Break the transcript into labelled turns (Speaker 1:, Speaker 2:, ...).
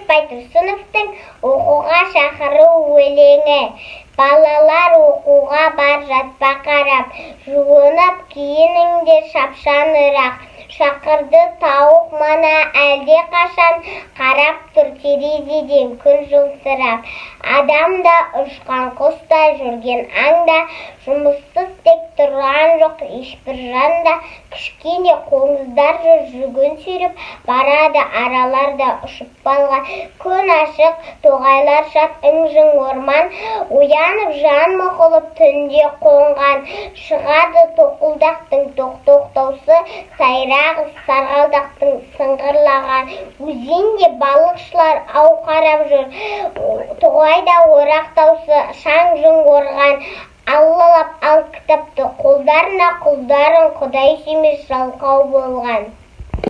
Speaker 1: Байтұрсыновтың оқуға шақыру өлеңі. Балалар оқуға бар жатпа қарап, жуынып киініңдер шапшаңырақ. Шақырды тауық мана әлде қашан, қарап тұр терезеден күн жылтырап. Адамда ұшқан құста жүрген аңда, жұмыссыз тек тұрған жоқ ешбір жанда. Кішкене қоңыздар жүгін сүйріп, барады араларда ұшып балға. Күн ашық, тоғайлар шат ың-жың орман, оянып жан мұқылып түнде қонған. Шығады тоқылдақтың тоқтаусы, сайрағы сарғалдақтың сыңғырлаған. Өзенде балықшылар ау қарап жүр, тоғайда орақтаусы шаң-жұң орған. Аллалап ал кітапты қолдарына, құлдарын Құдай сүймес жалқау болған.